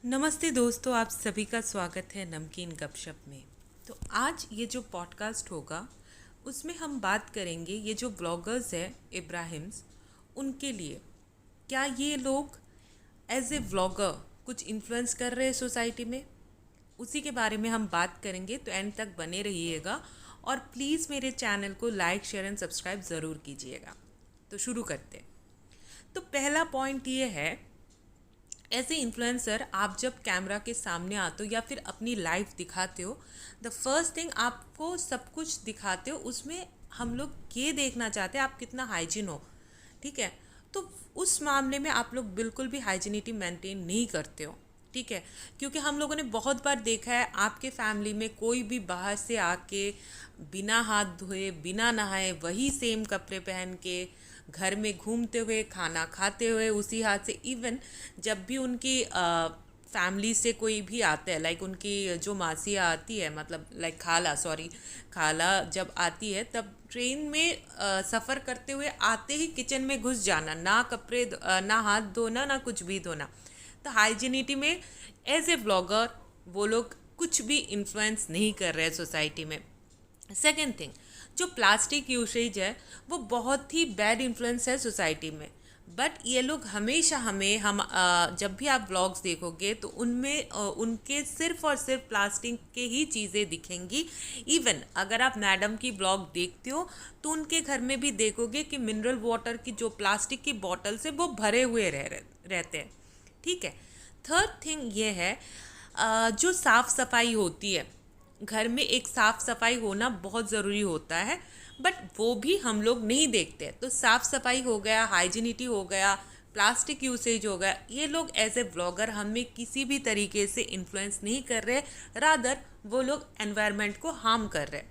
नमस्ते दोस्तों, आप सभी का स्वागत है नमकीन गपशप में। तो आज ये जो पॉडकास्ट होगा उसमें हम बात करेंगे ये जो ब्लॉगर्स हैं इब्राहिम्स, उनके लिए क्या ये लोग एज ए व्लॉगर कुछ इन्फ्लुएंस कर रहे हैं सोसाइटी में, उसी के बारे में हम बात करेंगे। तो एंड तक बने रहिएगा और प्लीज़ मेरे चैनल को लाइक शेयर एंड सब्सक्राइब ज़रूर कीजिएगा। तो शुरू करते हैं। तो पहला पॉइंट ये है, एज ए इन्फ्लुएंसर आप जब कैमरा के सामने आते हो या फिर अपनी लाइफ दिखाते हो, द फर्स्ट थिंग आपको सब कुछ दिखाते हो, उसमें हम लोग ये देखना चाहते हैं आप कितना हाइजीन हो। ठीक है, तो उस मामले में आप लोग बिल्कुल भी हाइजीनिटी मेंटेन नहीं करते हो। ठीक है, क्योंकि हम लोगों ने बहुत बार देखा है आपके फैमिली में कोई भी बाहर से आके बिना हाथ धोए बिना नहाए वही सेम कपड़े पहन के घर में घूमते हुए खाना खाते हुए उसी हाथ से, इवन जब भी उनकी फैमिली से कोई भी आता है, लाइक उनकी जो मासियाँ आती है, मतलब लाइक खाला जब आती है तब ट्रेन में सफ़र करते हुए आते ही किचन में घुस जाना, ना कपड़े ना हाथ धोना ना कुछ भी धोना। तो हाइजीनिटी में एज ए ब्लॉगर वो लोग कुछ भी इन्फ्लुएंस नहीं कर रहे हैं सोसाइटी में। सेकेंड थिंग, जो प्लास्टिक यूसेज है वो बहुत ही बैड इन्फ्लुएंस है सोसाइटी में। बट ये लोग हमेशा जब भी आप ब्लॉग्स देखोगे तो उनमें उनके सिर्फ और सिर्फ प्लास्टिक के ही चीज़ें दिखेंगी। इवन अगर आप मैडम की ब्लॉग देखते हो तो उनके घर में भी देखोगे कि मिनरल वाटर की जो प्लास्टिक की बॉटल्स है वो भरे हुए रहते हैं। ठीक है, थर्ड थिंग ये है, जो साफ़ सफाई होती है घर में, एक साफ़ सफाई होना बहुत ज़रूरी होता है, बट वो भी हम लोग नहीं देखते। तो साफ़ सफाई हो गया, हाइजीनिटी हो गया, प्लास्टिक यूसेज हो गया, ये लोग एज ए ब्लॉगर हमें किसी भी तरीके से इन्फ्लुएंस नहीं कर रहे, रादर वो लोग एनवायरनमेंट को हार्म कर रहे।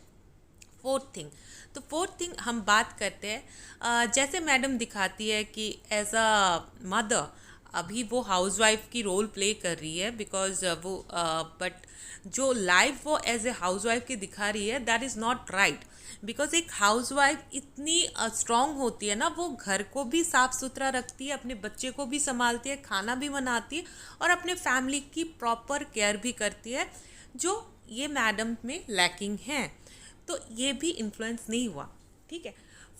फोर्थ थिंग हम बात करते हैं, जैसे मैडम दिखाती है कि एज अ मदर अभी वो हाउसवाइफ की रोल प्ले कर रही है, बिकॉज वो बट जो लाइफ वो एज ए हाउसवाइफ की दिखा रही है that is not right. Because एक हाउसवाइफ इतनी स्ट्रांग होती है ना, वो घर को भी साफ़ सुथरा रखती है, अपने बच्चे को भी संभालती है, खाना भी बनाती है और अपने फैमिली की प्रॉपर केयर भी करती है, जो ये मैडम में लैकिंग है। तो ये भी इन्फ्लुएंस नहीं हुआ। ठीक है,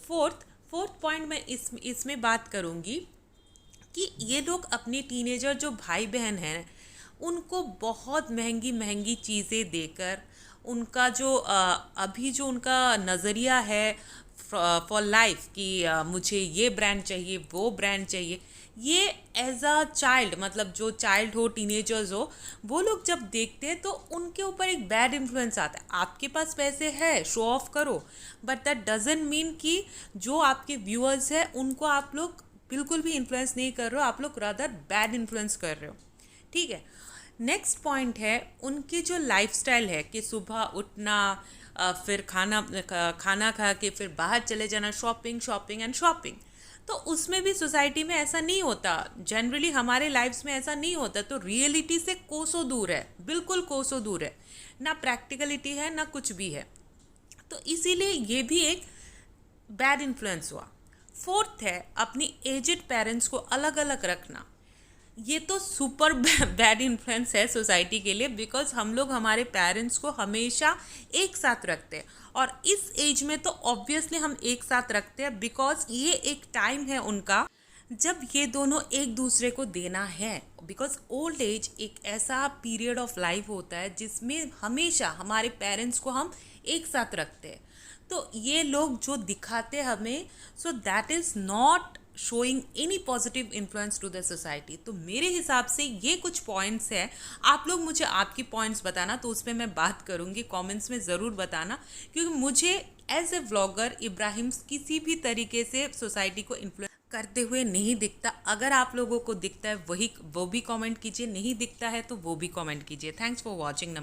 फोर्थ पॉइंट मैं इसमें बात करूँगी कि ये लोग अपने टीनेजर जो भाई बहन हैं उनको बहुत महंगी महंगी चीज़ें देकर उनका जो अभी जो उनका नज़रिया है फॉर लाइफ कि मुझे ये ब्रांड चाहिए वो ब्रांड चाहिए, ये एज अ चाइल्ड, मतलब जो चाइल्ड हो टीनेजर्स हो, वो लोग जब देखते हैं तो उनके ऊपर एक बैड इन्फ्लुएंस आता है। आपके पास पैसे है, शो ऑफ करो, बट दैट डजेंट मीन कि जो आपके व्यूअर्स हैं उनको आप लोग बिल्कुल भी इन्फ्लुएंस नहीं कर रहे हो, आप लोग रादर बैड इन्फ्लुएंस कर रहे हो। ठीक है, नेक्स्ट पॉइंट है उनकी जो लाइफस्टाइल है कि सुबह उठना, फिर खाना खा के फिर बाहर चले जाना, शॉपिंग एंड शॉपिंग। तो उसमें भी सोसाइटी में ऐसा नहीं होता, जनरली हमारे लाइफ्स में ऐसा नहीं होता। तो रियलिटी से कोसों दूर है, बिल्कुल कोसों दूर है, ना प्रैक्टिकलिटी है ना कुछ भी है। तो इसीलिए ये भी एक बैड इन्फ्लुएंस हुआ। फोर्थ है अपनी एजेड पेरेंट्स को अलग अलग रखना। ये तो सुपर बैड इन्फ्लुएंस है सोसाइटी के लिए, बिकॉज हम लोग हमारे पेरेंट्स को हमेशा एक साथ रखते हैं और इस एज में तो ऑब्वियसली हम एक साथ रखते हैं, बिकॉज ये एक टाइम है उनका जब ये दोनों एक दूसरे को देना है। बिकॉज ओल्ड एज एक ऐसा पीरियड ऑफ लाइफ होता है जिसमें हमेशा हमारे पेरेंट्स को हम एक साथ रखते हैं। तो ये लोग जो दिखाते हमें, so that is not showing any positive influence to the society. तो मेरे हिसाब से ये कुछ पॉइंट्स हैं, आप लोग मुझे आपकी पॉइंट्स बताना, तो उस पर मैं बात करूँगी, कमेंट्स में ज़रूर बताना, क्योंकि मुझे एज ए व्लॉगर इब्राहिम्स किसी भी तरीके से सोसाइटी को इन्फ्लुएंस करते हुए नहीं दिखता। अगर आप लोगों को दिखता है वो भी कमेंट कीजिए, नहीं दिखता है तो वो भी कमेंट कीजिए। Thanks for watching.